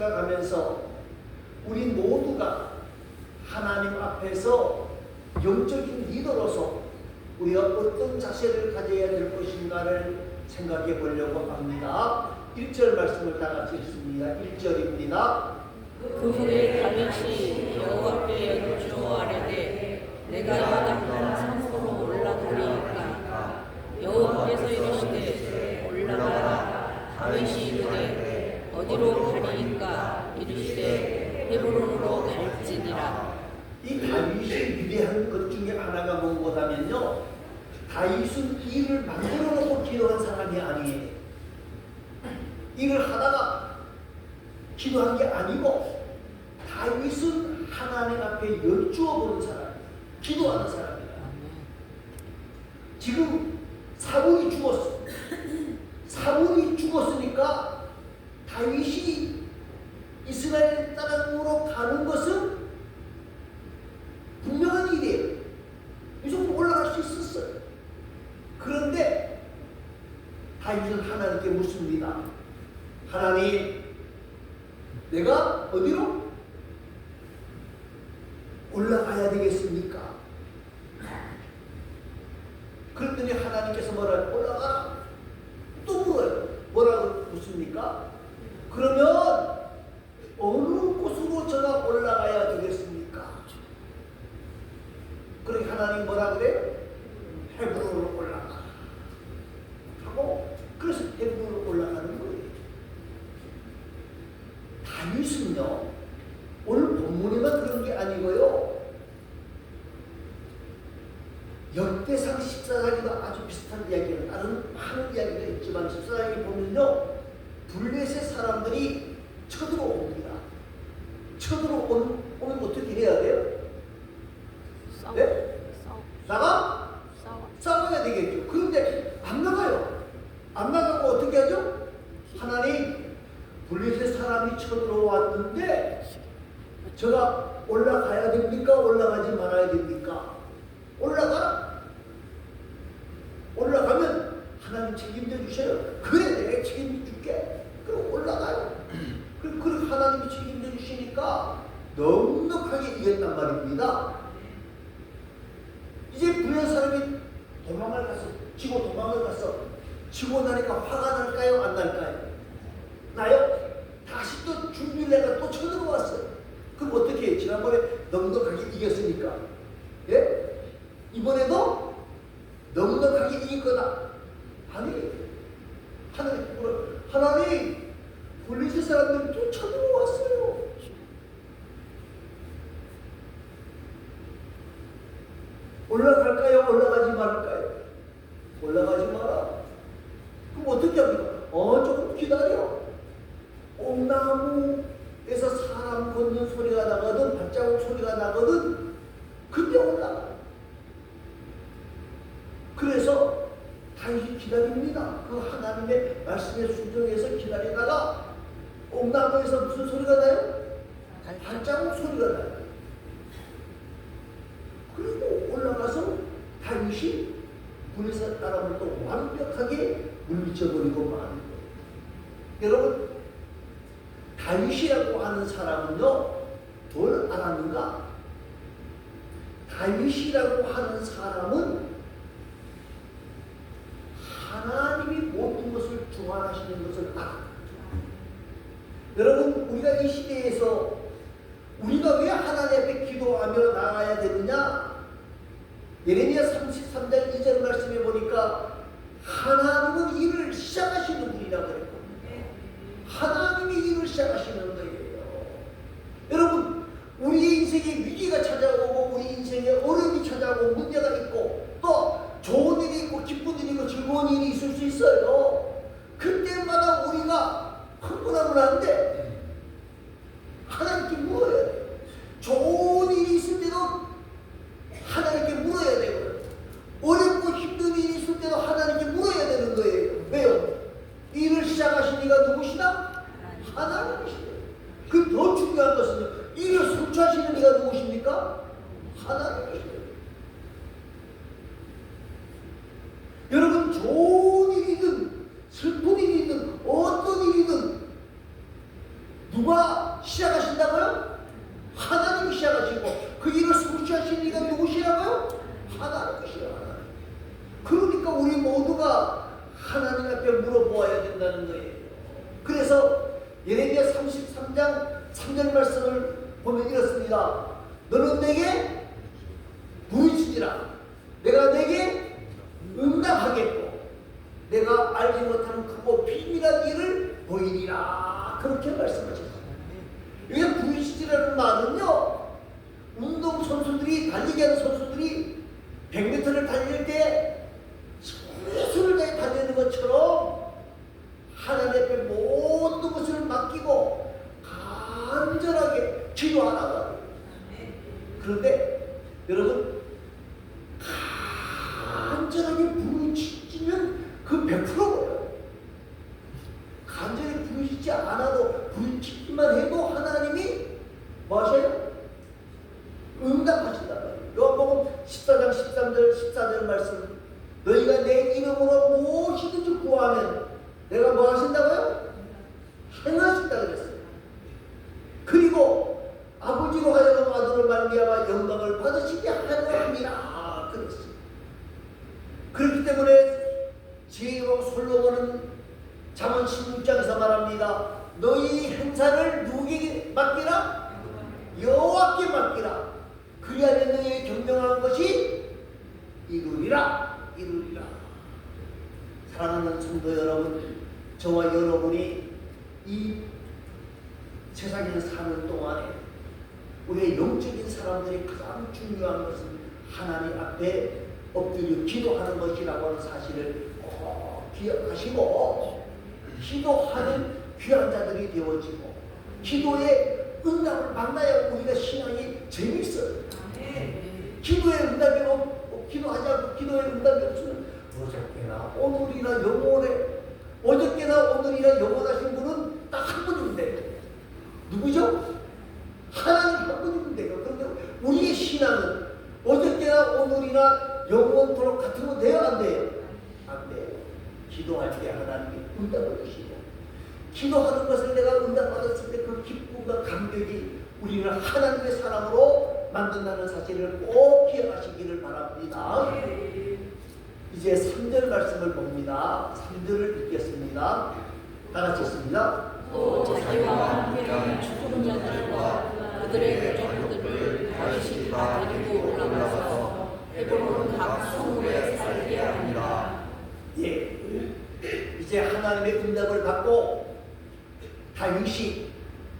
생각하면서 우리 모두가 하나님 앞에서 영적인 리더로서 우리가 어떤 자세를 가져야 될 것인가를 생각해 보려고 합니다. 1절 말씀을 다 같이 읽습니다. 1절입니다. 그 후에 다윗이 여호와께 여쭈어하려되 내가 마땅한 산으로 올라가리이까 여호와께서 이르시되 올라가라. 다윗이 이르되 어디로 가리이까 이르시되 헤브론으로 갈지니라. 이 다윗이 위대한 것 중에 하나가 무엇하면요, 다윗은 일을 만들어 놓고 기도한 사람이 아니에요. 일을 하다가 기도한 게 아니고 다윗은 하나님 앞에 여쭈어 보는 사람이에요. 기도하는 사람이다. 지금 사울이 죽었어. 사울이 죽었으니까 다윗이 이스라엘 땅으로 가는 것은 분명한 일이에요. 이 정도 올라갈 수 있었어요. 그런데 다윗은 하나님께 묻습니다. 하나님, 내가 어디로 올라가야 되겠습니까? 그랬더니 하나님께서 뭐라고? 올라가라. 또 물어요. 뭐라고 묻습니까? 그러면 어느 곳으로 제가 올라가야 되겠습니까? 그러니 하나님 뭐라 그래요? 헤브론으로 올라가 하고, 그래서 헤브론으로 올라가는 거예요. 다윗은요, 오늘 본문에만 그런 게 아니고요, 역대상 14장에도 아주 비슷한 이야기가, 다른 많은 이야기가 있지만 14장에 보면요, 블레셋 사람들이 쳐들어옵니다. 쳐들어오면 어떻게 해야 돼요? 네? 싸워야 되겠죠. 그런데 안 나가요. 안 나가고 어떻게 하죠? 하나님, 블레셋 사람이 쳐들어왔는데 제가 올라가야 됩니까? 올라가지 말아야 됩니까? 올라가라. 올라가면 하나님 책임져 주셔요. 그래, 내가 책임져 줄게. 그럼 올라가요. 그럼 하나님이 책임져 주시니까 넉넉하게 이겼단 말입니다. 이제 블레셋 사람이 도망을 갔어. 도망을 갔어. 치고 나니까 화가 날까요? 안 날까요? 나요? 다시 또 준비를 해가 또 쳐들어왔어요. 그럼 어떻게 해? 지난번에 넉넉하게 이겼으니까, 예? 이번에도 넉넉하게 이길 거다. 아니, 하나님, 블레셋 사람들이 또 쳐들어왔어요. 올라갈까요? 올라가지 말까요? 올라가지 마라. 그럼 어떻게 합니까? 조금 기다려. 옥나무에서 사람 걷는 소리가 나거든, 발자국 소리가 나거든, 그때 올라가. 그래서 다윗이 기다립니다. 그 하나님의 말씀에 순종해서 기다리다가 옥나무에서 무슨 소리가 나요? 발자국 소리가 나요. 그리고 올라가서 다윗이 블레셋 사람을 또 완벽하게 물리쳐버리고 마는 거예요. 여러분, 다윗이라고 하는 사람은요, 뭘 알았는가? 다윗이라고 하는 사람은 하나님이 모든 것을 주관하시는 것을 알아. 여러분, 우리가 이 시대에서 우리가 왜 하나님 앞에 기도하며 나가야 되느냐? 예레미야 33장 2절 말씀에 보니까 하나님은 일을 시작하시는 분이라고 그랬거든요. 하나님이 일을 시작하시는 거예요. 여러분, 우리의 인생에 위기가 찾아오고 우리 인생에 어려움이 찾아오고 문제가 있고 또 좋은 일이 있고 기쁜 일이 있고 즐거운 일이 있을 수 있어요. 그때마다 우리가 흥분하면 안 돼. 하나님께 물어야 돼. 좋은 일이 있을 때도 하나님께 물어야 되고요. 어렵고 힘든 일이 있을 때도 하나님께 물어야 되는 거예요. 왜요? 일을 시작하신 이가 누구시다? 하나님이시다. 그 더 중요한 것은요, 일을 성취하시는 이가 누구십니까? 하나님이시다. 여러분, 좋은 일이든 슬픈 일이든 어떤 일이든 누가 시작하신다고요? 하나님이 시작하시고 그 일을 성취하신 이가 누구시라고요? 하나님이시요. 하나님. 그러니까 우리 모두가 하나님 앞에 물어보아야 된다는 거예요. 그래서 예레미야 33장 3절 말씀을 보면 이렇습니다. 너는 내게 부르짖으라. 내가 내게 응답하겠고 내가 알지 못하는 크고 비밀한 일을 보이리라. 그렇게 말씀하셨습니다. 이게 부르짖으라는 말은요, 운동선수들이 달리기 하는 선수들이 100m를 달릴 때 최선을 다해 달리는 것처럼 하나님 앞에 모든 것을 맡기고 간절하게 기도하라고. 그런데 여러분, 간절하게 부르짖으면 그 100%예요. 간절히 부르짖지 않아도 부르짖기만 해도 하나님이 뭐 하셔요? 응답하신다. 요한복음 14장 13절 14절 말씀, 너희가 내 이름으로 무엇이든지 구하면 내가 뭐 하신다고요? 행하신다 그랬어요. 그리고 아버지로 하여금 아들로 말미암아 영광을 받으시게 하노니라 그랬어요. 그렇기 때문에 지혜로 솔로몬은 잠언 16장에서 말합니다. 너희 행사를 누구에게 맡기라? 여호와께 맡기라. 그리하면 너희 경영한 것이 이루리라. 이루리라. 사랑하는 성도 여러분, 저와 여러분이 이 세상에서 사는 동안에 우리의 영적인 사람들이 가장 중요한 것은 하나님 앞에 엎드려 기도하는 것이라고 하는 사실을 꼭 기억하시고, 기도하는 귀한 자들이 되어지고 기도의 응답을 만나야 우리가 신앙이 재밌어요. 기도의 응답이 기도하지 않고 기도의 응답이 없으면 어저께나 오늘이나 영원해, 어저께나 오늘이나 영원하신 분은 딱 한 분이면 돼요. 누구죠? 하나님 한 분이면 돼요. 그런데 우리의 신앙은 어저께나 오늘이나 영원토록 같은 건 돼요? 안 돼요? 안 돼요. 기도할 때 하나님이 응답을 주시고, 기도하는 것을 내가 응답받았을 때 그 기쁨과 감격이 우리를 하나님의 사람으로 만든다는 사실을 꼭 기억하시기를 바랍니다. 이제 3절 말씀을 봅니다. 3절을 읽겠습니다. 다 같이 읽습니다. 또 자기와 함께하는 죽은 자들과 그들의 가족들을 다시 다 데리고 올라가서 헤브론 각 성읍에 살게 하니라. 예, 이제 하나님의 응답을 받고 다윗이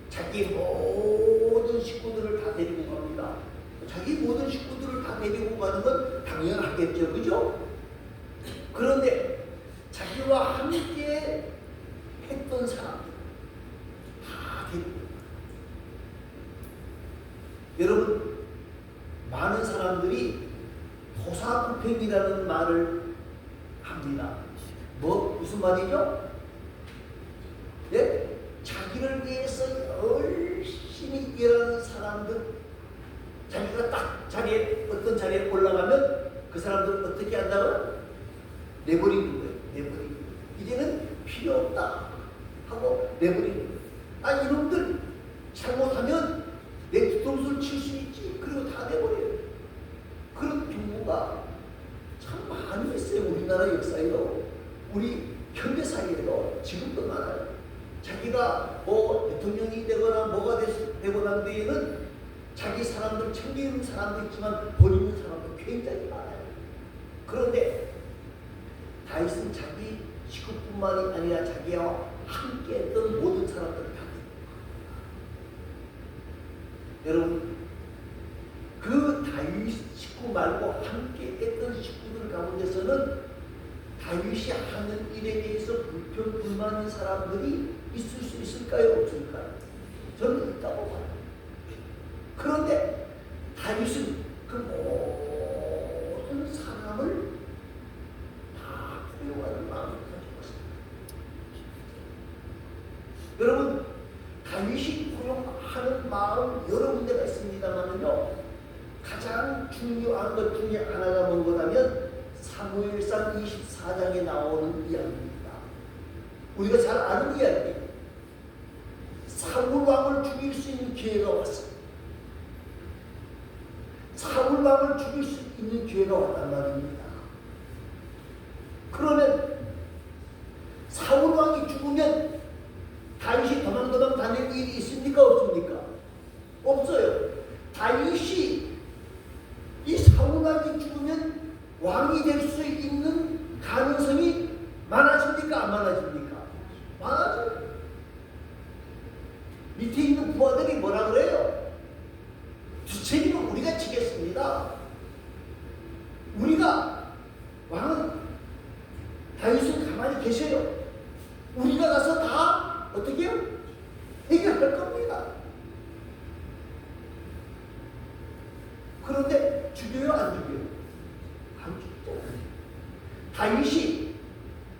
자기 모든 식구들을 다 데리고 갑니다. 자기 모든 식구들을 다 데리고 가는 건 당연하겠죠, 그죠? 그런데 자기와 함께 했던 사람들 다 데리고. 여러분, 많은 사람들이 도사구팽이라는 말을 합니다. 무슨 말이죠? 네? 자기를 위해서 열심히 일하는 사람들, 자기가 딱 어떤 자리에 올라가면 그 사람들 어떻게 한다고요? 내버리는 거예요. 내버리는 거예요. 이제는 필요 없다 하고 내버리는 거예요. 이놈들 잘못하면 내 뒤통수를 칠 수 있지. 그리고 다 내버려요. 그런 경우가 참 많이 있어요. 우리나라 역사에도, 우리 현대사회에도 지금도 많아요. 자기가 대통령이 되거나 뭐가 되고 난 뒤에는 자기 사람들 챙기는 사람도 있지만 버리는 사람도 굉장히 많아요. 그런데 다윗은 자기 식구뿐만이 아니라 자기와 함께 했던 모든 사람들을 다 여러분, 그 다윗 식구 말고 함께 했던 식구들 가운데서는 다윗이 하는 일에 대해서 불평불만한 사람들이 있을 수 있을까요? 없을까요? 저는 있다고 봐요. 그런데 다윗은 그 모든 사람을 다 포용하는 마음을 가지고 있습니다. 여러분, 다윗이 포용하는 마음 여러 군데가 있습니다만은요, 가장 중요한 것 중에 하나가 뭔가라면 사무엘상 24장에 나오는 이야기입니다. 우리가 잘 아는 이야기예요. 사울 왕을 죽일 수 있는 기회가 왔어. 사울 왕을 죽일 수 있는 기회가 왔단 말입니다. 그러면 사울 왕이 죽으면 다윗이 도망도망 다닐 일이 있습니까? 없습니까? 없어요. 다윗이 이 사울 왕이 죽으면 왕이 될 수 있는 가능성이 많아집니까? 안 많아집니까? 많아져요. 밑에 있는 부하들이 뭐라 그래요? 주책임은 우리가 지겠습니다. 우리가 왕은 다윗은 가만히 계셔요. 우리가 가서 다 어떻게 해요? 해결할 겁니다. 그런데 죽여요? 안 죽여요? 안 죽잖아요. 다윗이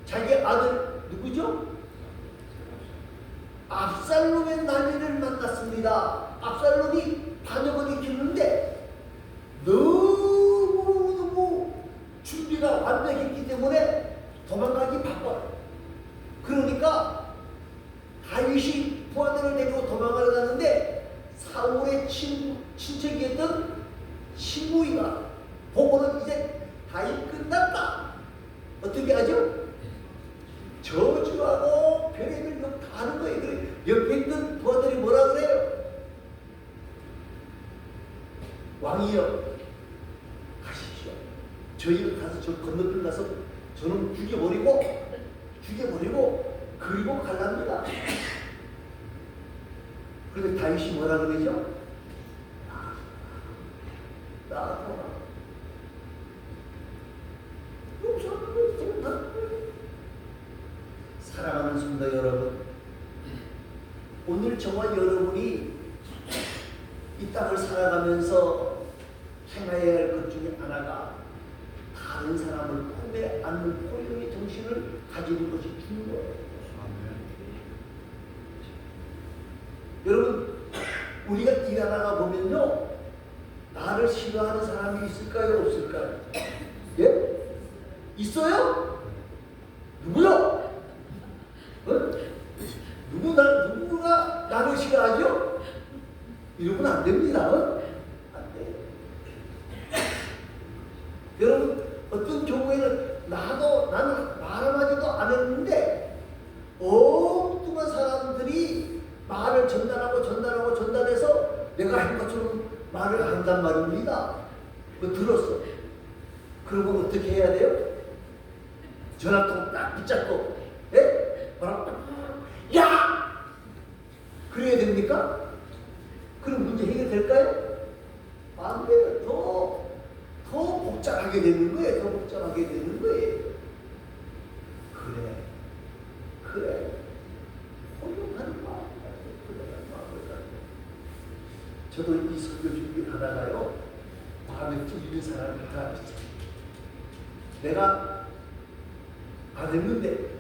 자기 아들 누구죠? 압살롬의 난리를 만났습니다. 압살롬이 반역을 일으켰는데 너무너무 준비가 완벽했기 때문에 도망가기 바빠요. 그러니까 다윗이 부하들을 데리고 도망을 가는데 사울의 친척이었던 시므이가 보고는 이제 다윗 끝났다. 어떻게 하죠? 저주하고 별의별 욕 다 하는 거예요. 그래 옆에 있던 부하들이 뭐라 그래요? 왕이여 가십시오. 저희가 가서 저 건너편 가서 저는 죽여버리고 그리고 갈랍니다. 그런데 다윗이 뭐라 그러죠? 나가라. 사랑하는 성도 여러분, 오늘 저와 여러분이 이 땅을 살아가면서 행해야 할 것 중에 하나가 다른 사람을 품에 안는 포용의 정신을 가지는 것이 중요해요. 여러분, 우리가 일하다가 보면요, 나를 싫어하는 사람이 있을까요? 없을까요? 예? 있어요? 누구요? 누구가 나를 싫어하죠? 이러면 안 됩니다. 안 돼요. 여러분, 어떤 경우에는 나는 말 한마디도 안 했는데 엉뚱한 사람들이 말을 전달해서 내가 한 것처럼 말을 한단 말입니다. 그거 들었어. 그러면 어떻게 해야 돼요? 전화통 딱 붙잡고, 예? 야! 그래야 됩니까? 그럼 문제 해결될까요? 안 돼요. 더 복잡하게 되는 거예요. 그래. 훌륭한 마음을 가지고. 저도 이 설교 준비를 하다가요, 마음에 찔리는 사람이 하나 있어요. 내가 안 했는데,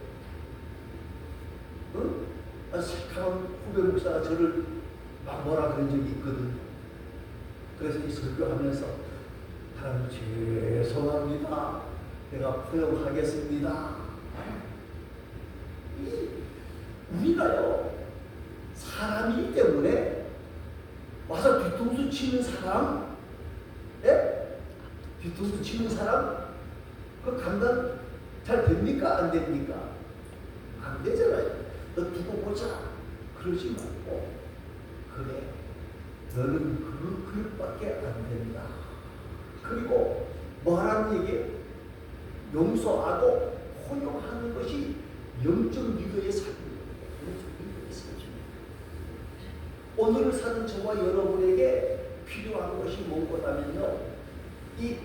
착한 후배 목사가 저를 막 뭐라 그런 적이 있거든요. 그래서 이 설교하면서 하나님 죄송합니다. 내가 포용하겠습니다. 우리가요, 사람이기 때문에 와서 뒤통수 치는 사람, 예? 뒤통수 치는 사람, 그 감당 잘 됩니까? 안 됩니까? 안 되잖아요. 너 두고 보자. 그러지 말고, 그래, 너는 그 그릇밖에 안 된다. 그리고 뭐 하라는 얘기예요? 용서하고 포용하는 것이 영적 리더의 삶입니다. 오늘을 사는 저와 여러분에게 필요한 것이 무엇이냐면요, 이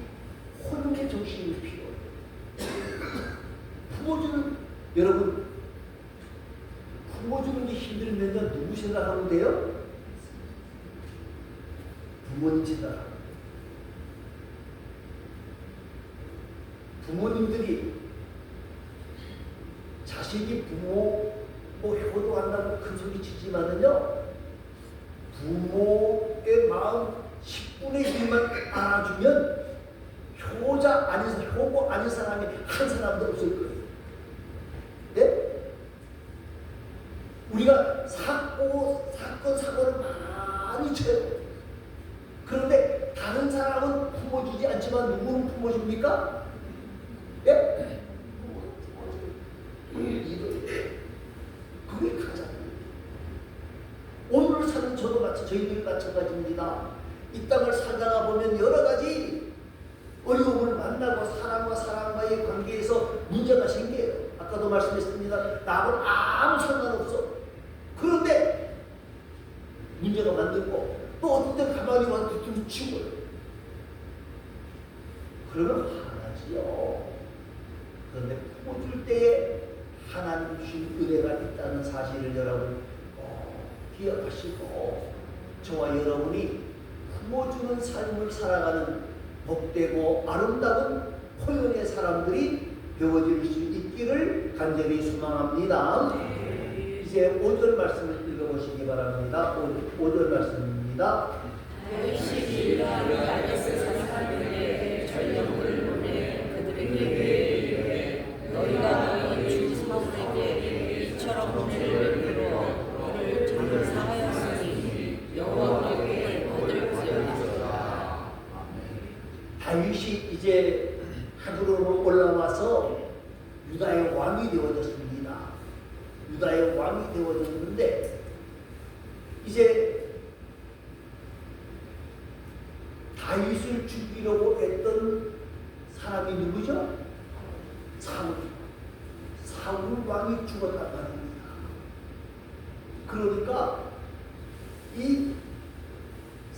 포용의 정신이 필요해요. 여러분, 품어주는 게 힘들면요, 누구 생각하면 돼요? 부모님 생각합니다. 부모님들이 자식이 부모 효도한다고 큰 소리 치지만은요, 부모의 마음 10분의 1만 알아주면 효고 아닌 사람이 한 사람도 없을 거예요. 네? 우리가 사고를 많이 쳐요. 그런데 다른 사람은 품어주지 않지만 누구는 품어줍니까? 예? 그게 가장 오늘 사는 저희들 마찬가지입니다. 이 땅을 살다가 보면 여러 가지 어려움을 만나고 사람과 사람과의 관계에서 문제가 생겨요. 아까도 말씀했습니다. 나하고는 아무 상관없어. 그런데 문제가 만들고 또 어떤 때 가만히 와서 뒤통수 치고요. 그러면 화나지요. 그런데 품어줄 때에 하나님 주신 은혜가 있다는 사실을 여러분 기억하시고 저와 여러분이 품어주는 삶을 살아가는 복되고 아름다운 포용의 사람들이 되어질 수 있기를 간절히 소망합니다. 이제 5절 말씀을 읽어보시기 바랍니다. 5절 말씀입니다. 다윗이 야베스 사람들에게 전령을 보내 그들에게 이르되 너희가 너희 주 사울에게 이처럼 은혜를 베풀어 그를 장사하였으니 여호와의 복을 얻을지어다. 다윗이 이제 하드로로 올라와서 유다의 왕이 되어졌습니다. 유다의 왕이 되어졌는데 이제 다윗을 죽이려고 했던 사람이 누구죠? 사울 왕이 죽었단 말입니다. 그러니까 이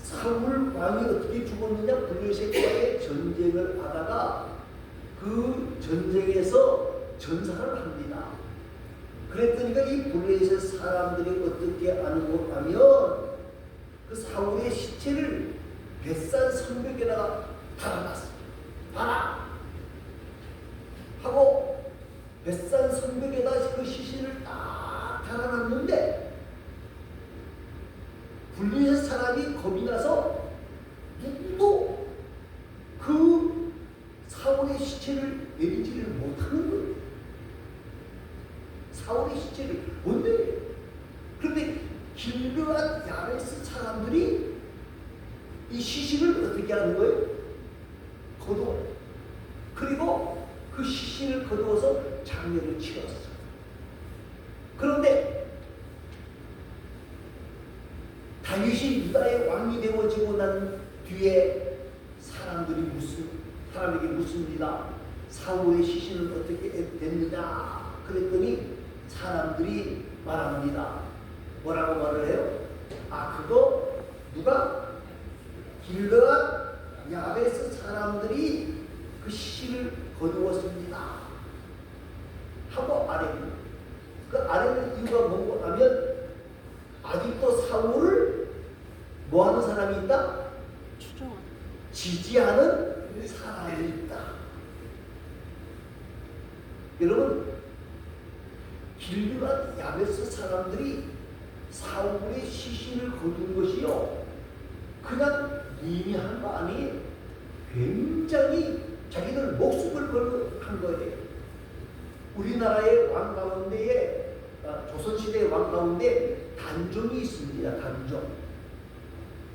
사울 왕이 어떻게 죽었느냐? 블레셋과의 전쟁을 하다가 그 전쟁에서 전사를 합니다. 그랬더니까 이 블레셋 사람들이 어떻게 하는가 하면 그 사울의 시체를 벳산 성벽에다가 달아놨습니다. 봐라! 하고 벳산 성벽에다 그 시신을 딱 달아놨는데 블레셋 사람이 겁이 나서 누구도 그 사울의 시체를 내리지를 못하는 거예요. 사울의 시체를 못 내려요. 그런데 길르앗 야베스 사람들이 이 시신을 어떻게 하는 거예요? 거두어요. 그리고 그 시신을 거두어서 장례를 치렀어요. 그런데 다윗이 유다의 왕이 되어지고 난 뒤에 사람에게 묻습니다. 사울의 시신은 어떻게 됐느냐? 그랬더니 사람들이 말합니다. 뭐라고 말을 해요? 그거 누가? 길르앗 야베스 사람들이 그 시신을 거두었습니다. 하고 아뢰는 그 아뢰는 이유가 뭔가 하면 아직도 사울을 뭐하는 사람이 있다? 지지하는 사람이 있다. 여러분 길르앗 야베스 사람들이 사울의 시신을 거둔 것이요 그냥 미미한 거 아니에요. 굉장히 자기들 목숨을 걸고 한 거예요. 우리나라의 왕 가운데에 조선시대의 왕 가운데 단종이 있습니다.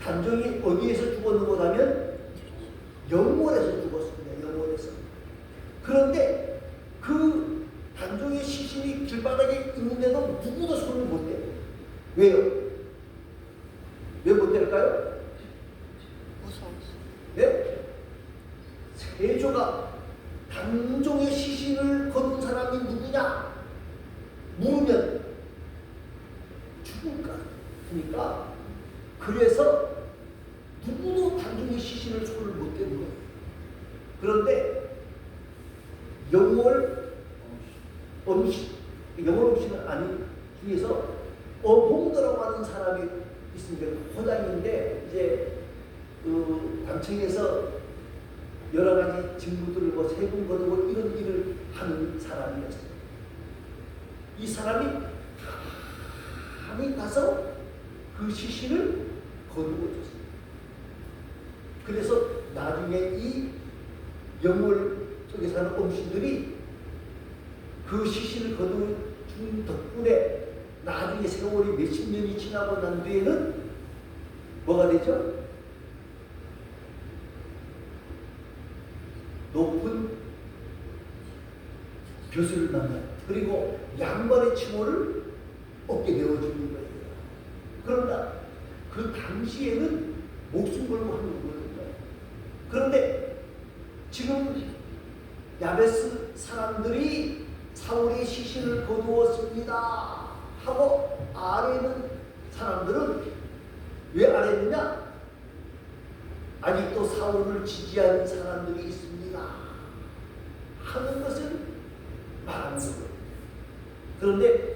단종이 어디에서 죽었는가 하면 영월에서 죽었습니다. 영월에서. 그런데 그 단종의 시신이 길바닥에 있는데도 누구도 손을 못 대요. 왜요? 왜 못 될까요? 무서워서. 네? 세조가 단종의 시신을 거둔 사람이 누구냐? 물으면 죽을 것 같으니까 그래서 누구도 단종의 시신을 손을 못 대는 거예요. 그런데 영월 음식은 아닌 중에서 어봉도라고 하는 사람이 있습니다. 호당인데 이제 관청에서 여러 가지 직무들을 세금 거두고 이런 일을 하는 사람이었어요. 이 사람이 감히 가서 그 시신을 거두고 줬어요. 그래서 나중에 이 영월 쪽에 사는 엄씨들이 그 시신을 거둔 덕분에 나중에 세월이 몇십 년이 지나고 난 뒤에는 뭐가 되죠? 높은 벼슬을 만나 그리고 양반의 칭호를 얻게 되어주는 거예요. 그러나 그 당시에는 목숨 걸고 하는 거거든요. 그런데 지금 야베스 사람들이 사울의 시신을 거두었습니다 하고 아래에 있는 사람들은 왜 아래느냐? 아직도 사울을 지지하는 사람들이 있습니다 하는 것을 말하는 거예요. 그런데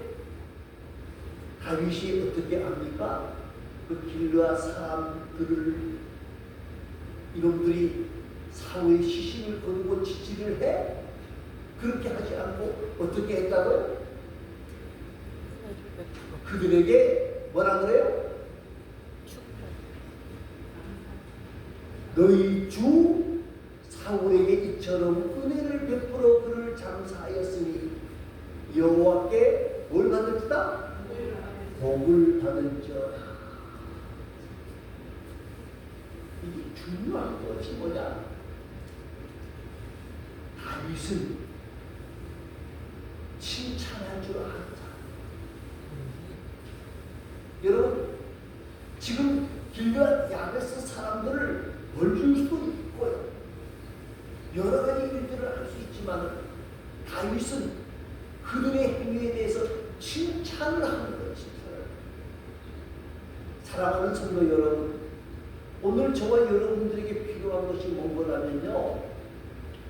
다윗이 어떻게 합니까? 그 길르앗 사람들을 이놈들이 사울의 시신을 거두고 지지를 해? 그렇게 하지 않고 어떻게 했다고요? 그들에게 뭐라 그래요? 너희 주 사울에게 이처럼 은혜를 베풀어 그를 장사하였으니 여호와께 뭘 받을지다? 복을 받을지어다. 이게 중요한 것이 뭐냐? 다윗은 칭찬할 줄 아는 사람. 여러분 지금 길르앗 야베스 사람들을 벌줄 수도 있고요. 여러 가지 일들을 할 수 있지만 다윗은 그들의 행위에 대해서 칭찬을 하는 거예요. 칭찬을. 사랑하는 성도 여러분, 오늘 저와 여러분들에게 필요한 것이 뭐냐면요,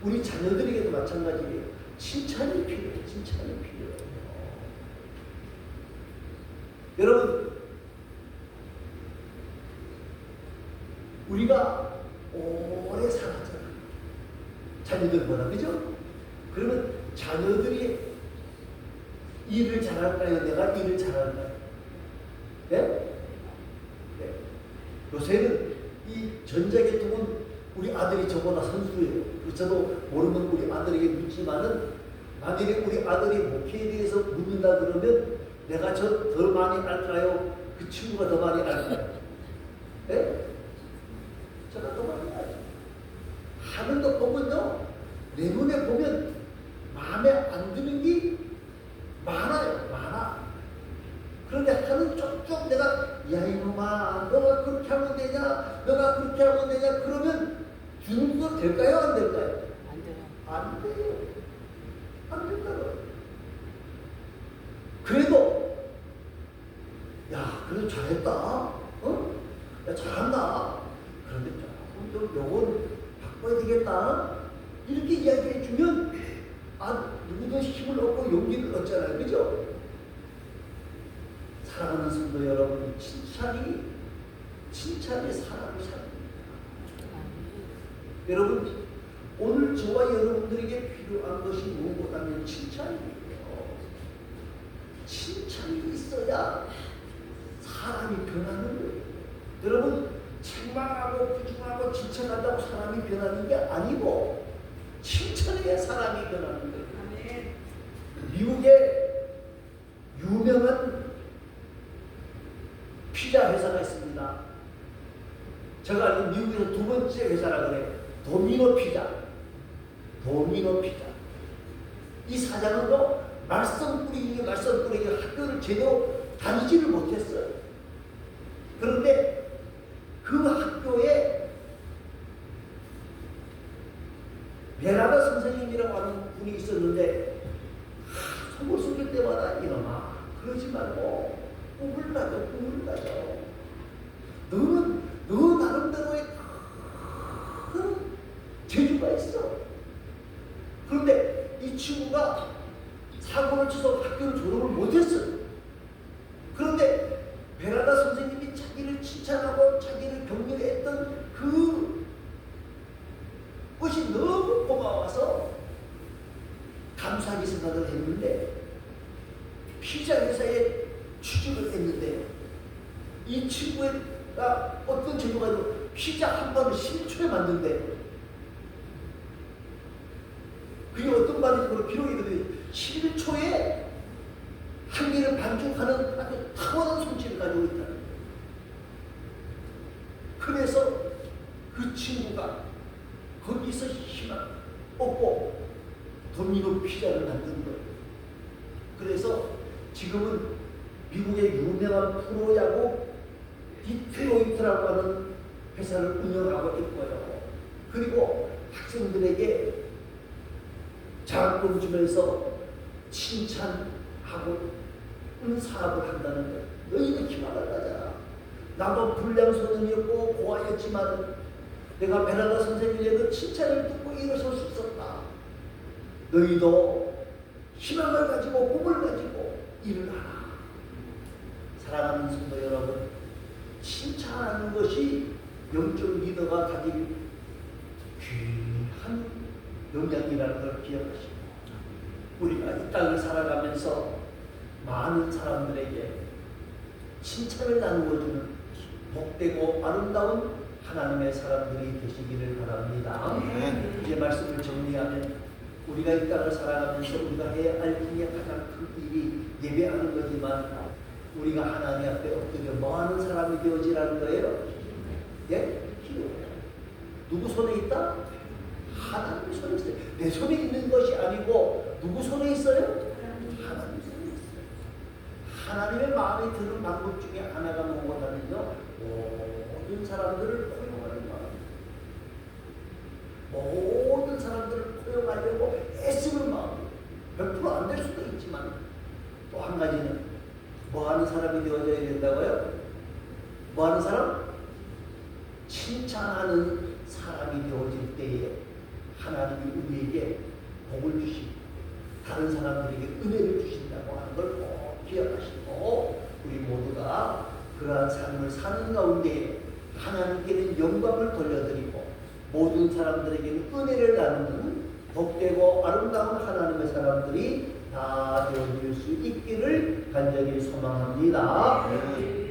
우리 자녀들에게도 마찬가지예요. 칭찬이 필요해요. 칭찬이 필요해요. 여러분, 우리가 오래 살았잖아요. 자녀들보다, 그죠? 그러면 자녀들이 일을 잘할까요? 내가 일을 잘할까요? 네? 네. 요새는 이 전자계통은 우리 아들이 저보다 선수예요. 저도 모르면 우리 아들에게 묻지만은 만약에 우리 아들이 목회에 대해서 묻는다 그러면 내가 저 더 많이 알까요? 그 친구가 더 많이 알까요? 네? 제가 더 많이 알죠. 하는 거 보면요, 내 눈에 보면 마음에 안 드는 게 많아요. 많아. 그런데 하는 쪽쪽 내가 야 이놈아 너가 그렇게 하면 되냐, 너가 그렇게 하면 되냐 그러면 주는 거 될까요? 안 될까요? 안 돼요. 안 돼요. 안 된다고요. 그래도 야 그래도 잘했다. 어? 야 잘한다. 그런데 조금 좀 요건 바꿔야 되겠다. 이렇게 이야기해 주면 누구든 힘을 얻고 용기를 얻잖아요. 그죠? 사랑하는 성도 여러분, 칭찬이 사람을 삽니다. 여러분, 오늘 저와 여러분들에게 필요한 것이 무엇보다는 칭찬이에요. 칭찬이 있어야 사람이 변하는 거예요. 여러분, 책망하고 부중하고 지쳐간다고 사람이 변하는 게 아니고 칭찬해야 사람이 변하는 거예요. 미국에 유명한 피자 회사가 있습니다. 제가 알기로 미국에서 두 번째 회사라 그래요. 도미노 피자. 이 사장은 말썽 뿌리기 학교를 제대로 다니지를 못했어요. 그런데 그 학교에 베라다 선생님이라고 하는 분이 있었는데 속을 썩일 때마다 이놈아 그러지 말고 꿈을 가져. 너는 너 나름대로의 큰 재주가 있어. 그런데 이 친구가 사고를 쳐서 학교를 졸업을 못했어요. 그런데 베라다 선생님이 자기를 칭찬하고 자기를 격려했던 그것이 너무 고마워서 감사하게 생각을 했는데 피자 회사에 취직을 했는데 이 친구가 어떤 재주가 있고 피자 한 번을 10초에 만든대. 그게 어떤 말인지 기록이 있거든요. 11초에 한 개를 이를 반죽하는 아주 탁월한 솜씨를 가지고 있다는 거예요. 그래서 그 친구가 거기서 희망 얻고 도미노 피자를 만든 거예요. 그래서 지금은 미국의 유명한 프로야구 디트로이트라고 하는 회사를 운영하고 있고요. 그리고 학생들에게 장학금 주면서 칭찬하고 사업을 한다는 거예요. 너희는 희망을 가져라. 나도 불량소년이었고 고아였지만 내가 베라다 선생님의 그 칭찬을 듣고 일어설 수 있었다. 너희도 희망을 가지고 꿈을 가지고 일을 하라. 사랑하는 성도 여러분, 칭찬하는 것이 영적 리더가 가질 귀한 영향이라는 걸 기억하시고, 우리가 이 땅을 살아가면서 많은 사람들에게 칭찬을 나누어주는 복되고 아름다운 하나님의 사람들이 되시기를 바랍니다. 이제 말씀을 정리하면 우리가 이 땅을 살아가면서 우리가 해야 할 중에 가장 큰 일이 예배하는 거지만, 우리가 하나님 앞에 엎드려 뭐하는 사람이 되어지라는 거예요? 예? 기도해요. 누구 손에 있다? 하나님 손에 있어요. 내 손에 있는 것이 아니고 누구 손에 있어요? 하나님 손에 있어요. 하나님의 마음에 드는 방법 중에 하나가 무엇하면요, 모든 사람들을 포용하는 마음, 모든 사람들을 포용하려고 애쓰는 마음. 100% 안 될 수도 있지만, 또 한 가지는 뭐하는 사람이 되어져야 된다고요? 뭐하는 사람? 칭찬하는 사람이 되어질 때에 하나님이 우리에게 복을 주시고 다른 사람들에게 은혜를 주신다고 하는 걸 꼭 기억하시고, 우리 모두가 그러한 삶을 사는 가운데 하나님께는 영광을 돌려드리고 모든 사람들에게는 은혜를 나누는 복되고 아름다운 하나님의 사람들이 다 되어질 수 있기를 간절히 소망합니다.